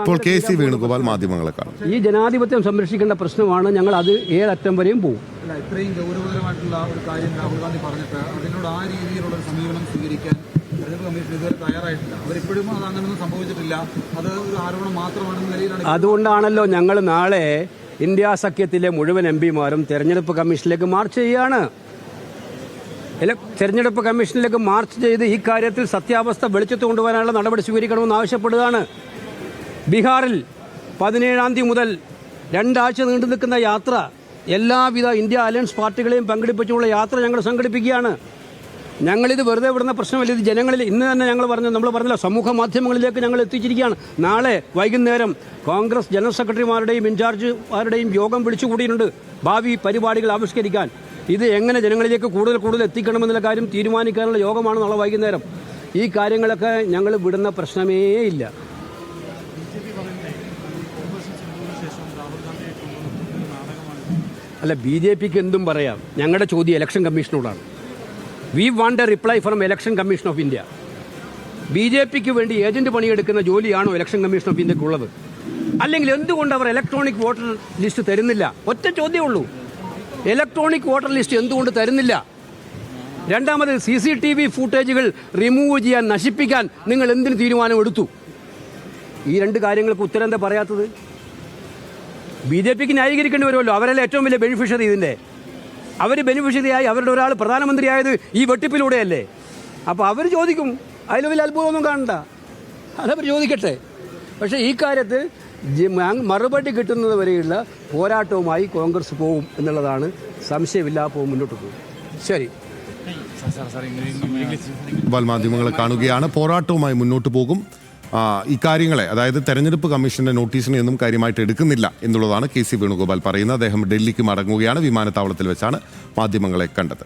ഇപ്പോൾ കെ.സി. വേണുഗോപാൽ മാധ്യമങ്ങളെ കാണും. ഈ ജനാധിപത്യം സംരക്ഷിക്കേണ്ട പ്രശ്നമാണ്. ഞങ്ങൾ അത് ഏതറ്റം വരെയും പോകും. ഇത്രയും ഗൗരവകരമായിട്ടുള്ള ഒരു കാര്യം രാഹുൽ ഗാന്ധി പറഞ്ഞിട്ട് അതിനോട് ആ രീതിയിലുള്ള ഒരു സമീപനം സ്വീകരിക്കാൻ തെരഞ്ഞെടുപ്പ് കമ്മീഷൻ ഇതുവരെ തയ്യാറായിട്ടില്ല. അവരിപ്പോഴും അത് അങ്ങനെയൊന്നും സംഭവിച്ചിട്ടില്ല. അത് ഒരു ആരോപണം മാത്രമാണെന്ന നിലയിലാണ്. അതുകൊണ്ടാണല്ലോ ഞങ്ങൾ നാളെ ഇന്ത്യ സഖ്യത്തിലെ മുഴുവൻ എംപിമാരും തെരഞ്ഞെടുപ്പ് കമ്മീഷനിലേക്ക് മാർച്ച് ചെയ്യുകയാണ്. തെരഞ്ഞെടുപ്പ് കമ്മീഷനിലേക്ക് മാർച്ച് ചെയ്ത് ഈ കാര്യത്തിൽ സത്യാവസ്ഥ വെളിച്ചത്ത് കൊണ്ടുവരാനുള്ള നടപടി സ്വീകരിക്കണമെന്ന് ആവശ്യപ്പെടുകയാണ്. ബീഹാറിൽ 17-ാം തീയതി മുതൽ 2 ആഴ്ച നീണ്ടു നിൽക്കുന്ന യാത്ര, എല്ലാവിധ ഇന്ത്യ അലയൻസ് പാർട്ടികളെയും പങ്കെടുപ്പിച്ചുള്ള യാത്ര ഞങ്ങൾ സംഘടിപ്പിക്കുകയാണ്. ഞങ്ങളിത് വെറുതെ വിടുന്ന പ്രശ്നമല്ല. ഇത് ജനങ്ങളിൽ ഇന്ന് തന്നെ നമ്മൾ പറഞ്ഞല്ലോ, സമൂഹ മാധ്യമങ്ങളിലേക്ക് ഞങ്ങൾ എത്തിച്ചിരിക്കുകയാണ്. നാളെ വൈകുന്നേരം കോൺഗ്രസ് ജനറൽ സെക്രട്ടറിമാരുടെയും ഇൻചാർജുമാരുടെയും യോഗം വിളിച്ചുകൂടിയിട്ടുണ്ട് ഭാവി പരിപാടികൾ ആവിഷ്കരിക്കാൻ. ഇത് എങ്ങനെ ജനങ്ങളിലേക്ക് കൂടുതൽ എത്തിക്കണമെന്നുള്ള കാര്യം തീരുമാനിക്കാനുള്ള യോഗമാണ് നാളെ വൈകുന്നേരം. ഈ കാര്യങ്ങളൊക്കെ ഞങ്ങൾ വിടുന്ന പ്രശ്നമേ ഇല്ല. അല്ല, BJPക്ക് എന്തും പറയാം. ഞങ്ങളുടെ ചോദ്യം ഇലക്ഷൻ കമ്മീഷനോടാണ്. We want a reply from election commission of India. BJPക്ക് വേണ്ടി ഏജന്റ് പണിയെടുക്കുന്ന ജോലിയാണോ ഇലക്ഷൻ കമ്മീഷൻ ഓഫ് ഇന്ത്യക്ക് ഉള്ളത്? അല്ലെങ്കിൽ എന്തുകൊണ്ട് അവർ ഇലക്ട്രോണിക് വോട്ടർ ലിസ്റ്റ് തരുന്നില്ല? ഒറ്റ ചോദ്യമേ ഉള്ളൂ. ഇലക്ട്രോണിക് വോട്ടർ ലിസ്റ്റ് എന്തുകൊണ്ട് തരുന്നില്ല? രണ്ടാമത് CCTV ഫൂട്ടേജുകൾ റിമൂവ് ചെയ്യാൻ, നശിപ്പിക്കാൻ നിങ്ങൾ എന്തിന് തീരുമാനമെടുത്തു? ഈ 2 കാര്യങ്ങൾക്ക് ഉത്തരം എന്താ പറയാത്തത്? BJPക്ക് ന്യായീകരിക്കേണ്ടി വരുമല്ലോ. അവരല്ലേ ഏറ്റവും വലിയ ബെനിഫിഷ്യറി ഇതിൻ്റെ. അവർ ബെനിഫിഷ്യറിയായി അവരുടെ ഒരാൾ പ്രധാനമന്ത്രിയായത് ഈ വെട്ടിപ്പിലൂടെയല്ലേ. അപ്പോൾ അവർ ചോദിക്കും. അതിൽ വലിയ അത്ഭുതമൊന്നും കാണണ്ട, അതവർ ചോദിക്കട്ടെ. പക്ഷേ ഈ കാര്യത്തിൽ മറുപടി കിട്ടുന്നത് വരെയുള്ള പോരാട്ടവുമായി കോൺഗ്രസ് പോവും എന്നുള്ളതാണ് സംശയമില്ല. പോകും, മുന്നോട്ട് പോകും. ശരി, മാധ്യമങ്ങളെ കാണുകയാണ്. പോരാട്ടവുമായി മുന്നോട്ട് പോകും. ഇക്കാര്യങ്ങളെ, അതായത് തെരഞ്ഞെടുപ്പ് കമ്മീഷന്റെ നോട്ടീസിനെ ഒന്നും കാര്യമായിട്ട് എടുക്കുന്നില്ല എന്നുള്ളതാണ് കെ.സി. വേണുഗോപാൽ പറയുന്നത്. അദ്ദേഹം ഡൽഹിക്ക് മടങ്ങുകയാണ്. വിമാനത്താവളത്തിൽ വെച്ചാണ് മാധ്യമങ്ങളെ കണ്ടത്.